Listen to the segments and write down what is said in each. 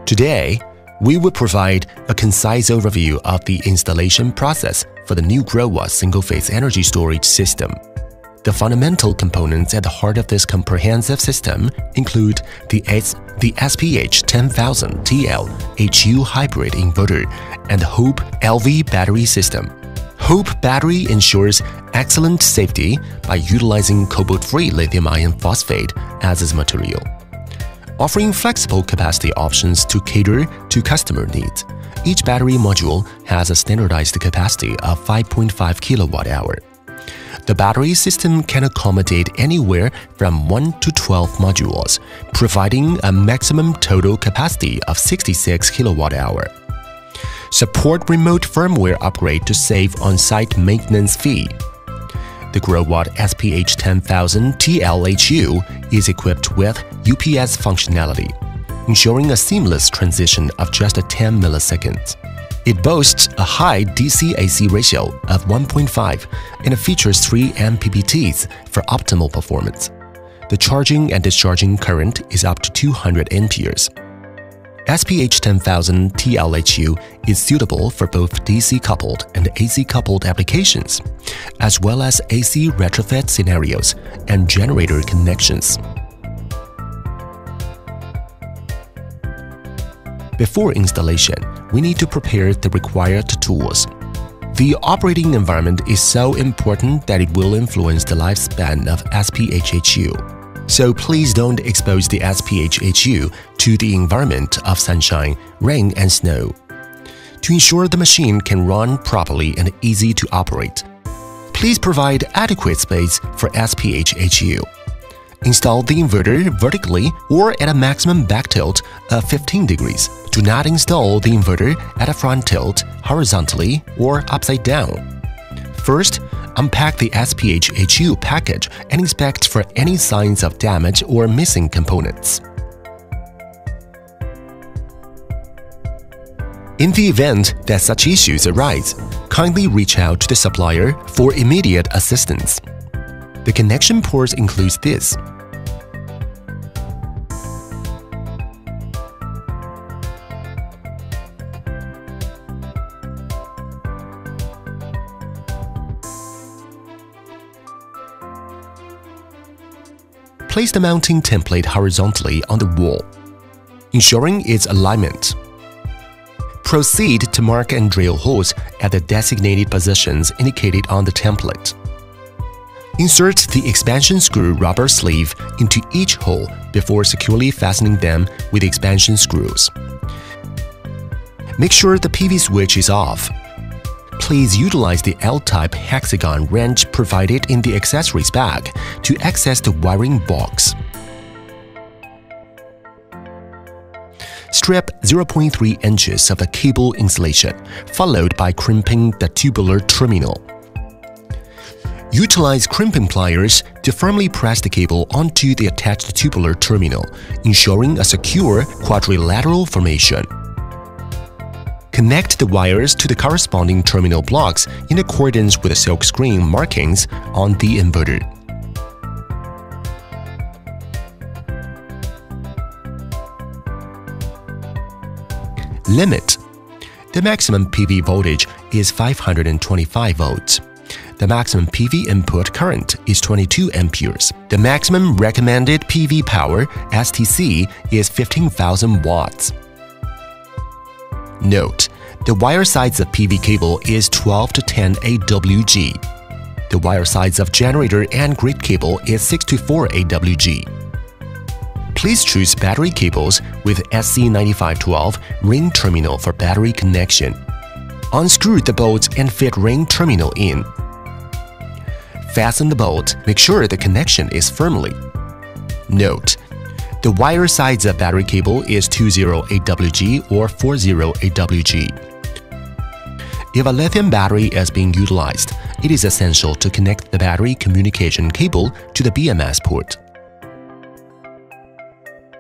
Today, we will provide a concise overview of the installation process for the new Growatt single-phase energy storage system. The fundamental components at the heart of this comprehensive system include the SPH 10000TL-HU hybrid inverter and the Hope LV battery system. Hope battery ensures excellent safety by utilizing cobalt-free lithium iron phosphate as its material, offering flexible capacity options to cater to customer needs. Each battery module has a standardized capacity of 5.5 kWh. The battery system can accommodate anywhere from 1 to 12 modules, providing a maximum total capacity of 66 kWh. Support remote firmware upgrade to save on-site maintenance fee. The Growatt SPH 10000TL-HU is equipped with UPS functionality, ensuring a seamless transition of just 10 milliseconds. It boasts a high DC-AC ratio of 1.5 and it features 3 MPPTs for optimal performance. The charging and discharging current is up to 200 amperes. SPH 10000TL-HU is suitable for both DC-coupled and AC-coupled applications, as well as AC retrofit scenarios and generator connections. Before installation, we need to prepare the required tools. The operating environment is so important that it will influence the lifespan of SPH-HU. So please don't expose the SPH-HU to the environment of sunshine, rain, and snow. To ensure the machine can run properly and easy to operate, please provide adequate space for SPH-HU. Install the inverter vertically or at a maximum back tilt of 15 degrees. Do not install the inverter at a front tilt, horizontally, or upside down. First, unpack the SPH-HU package and inspect for any signs of damage or missing components. In the event that such issues arise, kindly reach out to the supplier for immediate assistance. The connection ports includes this. Place the mounting template horizontally on the wall, ensuring its alignment. Proceed to mark and drill holes at the designated positions indicated on the template. Insert the expansion screw rubber sleeve into each hole before securely fastening them with expansion screws. Make sure the PV switch is off. Please utilize the L-type hexagon wrench provided in the accessories bag to access the wiring box. Strip 0.3 inches of the cable insulation, followed by crimping the tubular terminal. Utilize crimping pliers to firmly press the cable onto the attached tubular terminal, ensuring a secure quadrilateral formation. Connect the wires to the corresponding terminal blocks in accordance with the silkscreen markings on the inverter. Limit. The maximum PV voltage is 525 volts. The maximum PV input current is 22 amperes. The maximum recommended PV power, STC, is 15,000 watts. Note: the wire size of PV cable is 12 to 10 AWG. The wire size of generator and grid cable is 6 to 4 AWG. Please choose battery cables with SC9512 ring terminal for battery connection. Unscrew the bolts and fit ring terminal in. Fasten the bolt, make sure the connection is firmly. Note: the wire size of battery cable is 20 AWG or 40 AWG. If a lithium battery is being utilized, it is essential to connect the battery communication cable to the BMS port.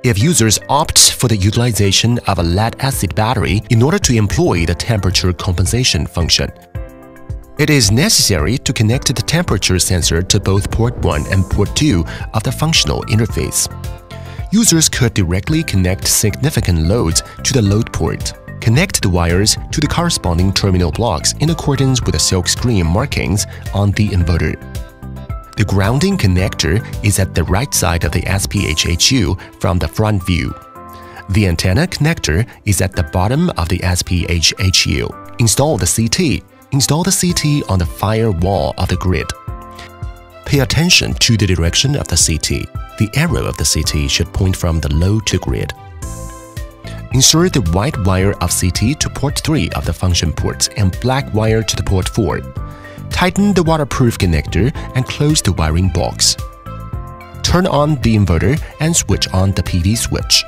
If users opt for the utilization of a lead-acid battery in order to employ the temperature compensation function, it is necessary to connect the temperature sensor to both port 1 and port 2 of the functional interface. Users could directly connect significant loads to the load port. Connect the wires to the corresponding terminal blocks in accordance with the silkscreen markings on the inverter. The grounding connector is at the right side of the SPH-HU from the front view. The antenna connector is at the bottom of the SPH-HU. Install the CT. Install the CT on the firewall of the grid. Pay attention to the direction of the CT. The arrow of the CT should point from the load to grid. Insert the white wire of CT to port 3 of the function port and black wire to the port 4. Tighten the waterproof connector and close the wiring box. Turn on the inverter and switch on the PV switch.